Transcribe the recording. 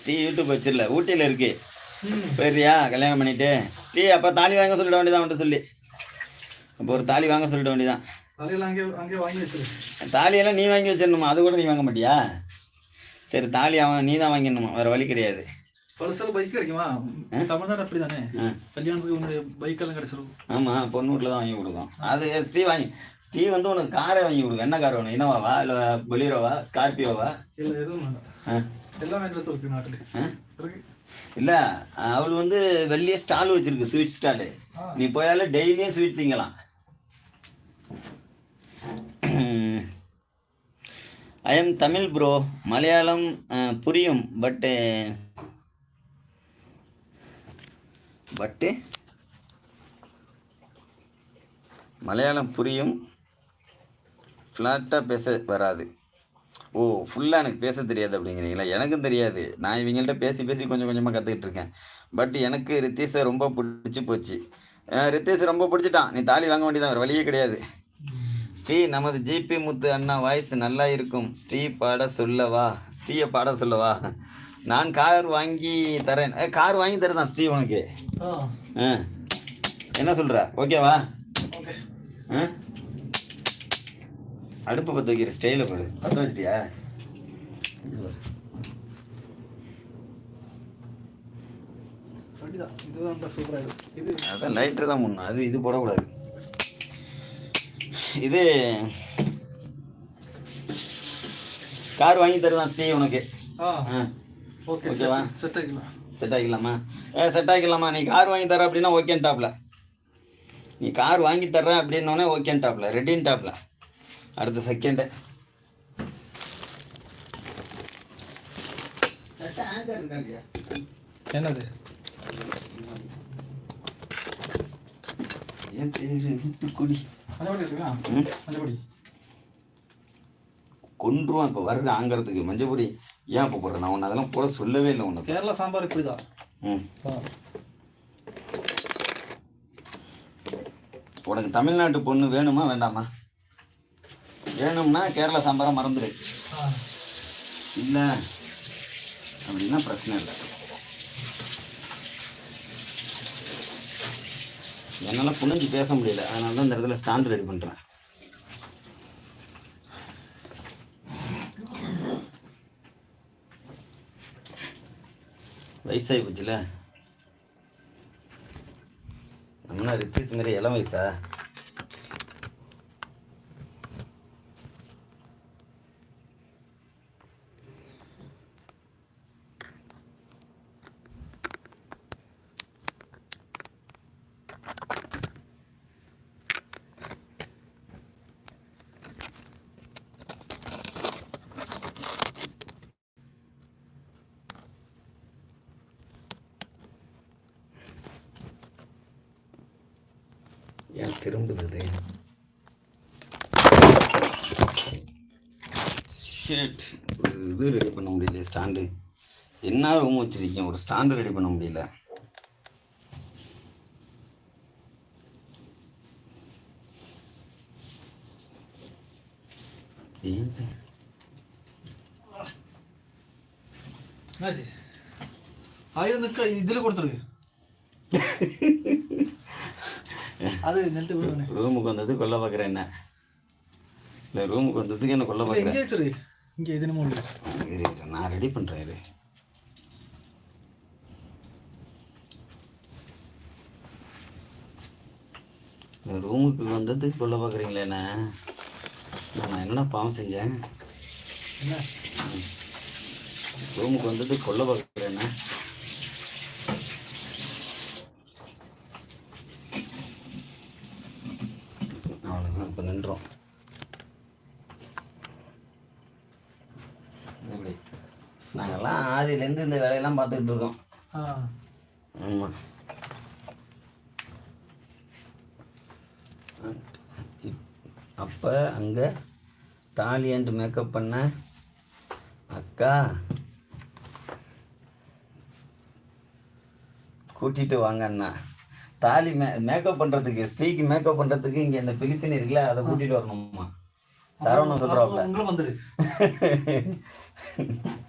Sri YouTube வச்சிடல, ஊட்டியில் இருக்கு. போயிடுறியா கல்யாணம் பண்ணிட்டு? ஸ்ரீ அப்போ தாலி வாங்க சொல்லிட வேண்டியதான் அவன்கிட்ட சொல்லி. அப்போ ஒரு தாலி வாங்க சொல்லிட வேண்டியதான். தாலியெல்லாம் நீ வாங்கி வச்சிடணுமா? அது கூட நீ வாங்க மாட்டியா? சரி, தாலி அவன் நீ தான் வாங்கிடணுமா, வேறு வழி கிடையாது. பல்சர் பைக் கிடைக்குமா? தமிழ்நாடு அப்படி தானே, கல்யாணத்துக்கு உன்னுடைய பைக்கெல்லாம் கிடைச்சிடும். ஆமாம், பொண்ணூரில் தான் வாங்கி கொடுக்கும். அது ஸ்ரீ வந்து உனக்கு காரை வாங்கி கொடுக்கும். என்ன கார் வேணும்? இனோவாவா இல்லை பொலீரோவா ஸ்கார்பியோவா? இல்லை, எதுவும் எல்லாம் வாங்கிட்டு இருக்கு நாட்டில். இல்லை, அவள் வந்து வெளியே ஸ்டால் வச்சிருக்கு, ஸ்வீட் ஸ்டாலு. நீ போயாலும் டெய்லியும் ஸ்வீட் திங்கலாம். I am Tamil bro. Malayalam புரியும், பட்டு மலையாளம் புரியும், ஃப்ளாட்டாக பேச வராது. ஓ, ஃபுல்லாக எனக்கு பேச தெரியாது அப்படிங்கிறீங்களா? எனக்கும் தெரியாது. நான் இவங்கள்ட்ட பேசி கொஞ்சம் கொஞ்சமாக கற்றுக்கிட்டு இருக்கேன். பட் எனக்கு ரித்தீஷை ரொம்ப பிடிச்சி போச்சு. ரித்தீஷ் ரொம்ப பிடிச்சிட்டான். நீ தாலி வாங்க வேண்டியதான், வேறு வழியே கிடையாது. ஸ்ரீ, நமது ஜிபி முத்து அண்ணா வாய்ஸ் நல்லா இருக்கும். ஸ்ரீயை பாட சொல்லவா? நான் கார் வாங்கி தரேன். கார் வாங்கி தரதான் ஸ்ரீ உனக்கு. என்ன சொல்கிற? ஓகேவா? அடுப்பு பற்ற வைக்கிற ஸ்டைல பாரு. பற்ற வச்சிட்டியா? அதான் லைட்டர் தான் முன்னும். அது இது போடக்கூடாது. இது கார் வாங்கி தருதான் ஸ்ரீ உனக்கு. ஓகேவா? செட் ஆகிக்கலாமா? நீ கார் வாங்கி தர அப்படின்னா ஓகேன் டாப்ல. நீ கார் வாங்கி தர்ற அப்படின்னோடனே ஓகேன் டாப்ல, ரெடின் டாப்ல. அடுத்த செகண்டு என்னது? என் பேரு முத்துக்குடி. கொன்றுவான் இப்போ வர்ற ஆங்கிறதுக்கு. மஞ்சப்பொடி ஏன் இப்போ போடுறேன்? நான் ஒன்று அதெல்லாம் போட சொல்லவே இல்லை உனக்கு. கேரளா சாம்பார் இப்படிதான். உனக்கு தமிழ்நாட்டு பொண்ணு வேணுமா வேண்டாமா? வேணும்னா கேரளா சாம்பாரை மறந்துடு. இல்லை அப்படின்னா பிரச்சனை இல்லை. என்னால் புரிஞ்சு பேச முடியல, அதனால தான் இந்த இடத்துல ஸ்டாண்ட் ரெடி பண்ணுறேன். வயசாகி போச்சுல. நம்மளா ரித்தீஷ் மாரி இளம் வயசா? ஏன் திரும்புது? ஷிட், ஒரு இது ரெடி பண்ண முடியல. ஸ்டாண்டு என்ன ரூம் வச்சிருக்கேன், ஒரு ஸ்டாண்டு ரெடி பண்ண முடியல. இதில் கொடுத்துருக்கு. அது ரூமுக்கு வந்தது கொல்ல பார்க்குறேன். என்ன இல்லை, ரூமுக்கு வந்ததுக்கு என்ன கொல்ல பார்க்குறேன். இங்கே இது நான் ரெடி பண்ணுறேன். ரூமுக்கு வந்ததுக்கு கொல்ல பார்க்குறீங்களே என்ன? நான் என்னடா பாவம் செஞ்சேன்? ரூமுக்கு வந்ததுக்கு கொல்ல பார்க்குறேன். அவ்வளோதான், இப்போ நின்றோம். எப்படி நாங்கள்லாம் ஆதியிலேருந்து இந்த வேலையெல்லாம் பார்த்துக்கிட்டு இருக்கோம். ஆமாம். அப்போ அங்கே தாலி அண்ட் மேக்கப் பண்ண அக்கா கூட்டிகிட்டு வாங்க அண்ணா. தாலி மேக்கப் பண்ணுறதுக்கு, ஸ்ரீக்கு மேக்கப் பண்ணுறதுக்கு இங்கே இந்த பிலிப்பின் இருக்குல்ல, அதை கூட்டிகிட்டு வரணுமா? சரவணன் சொல்கிறாப்புல. வந்துடு.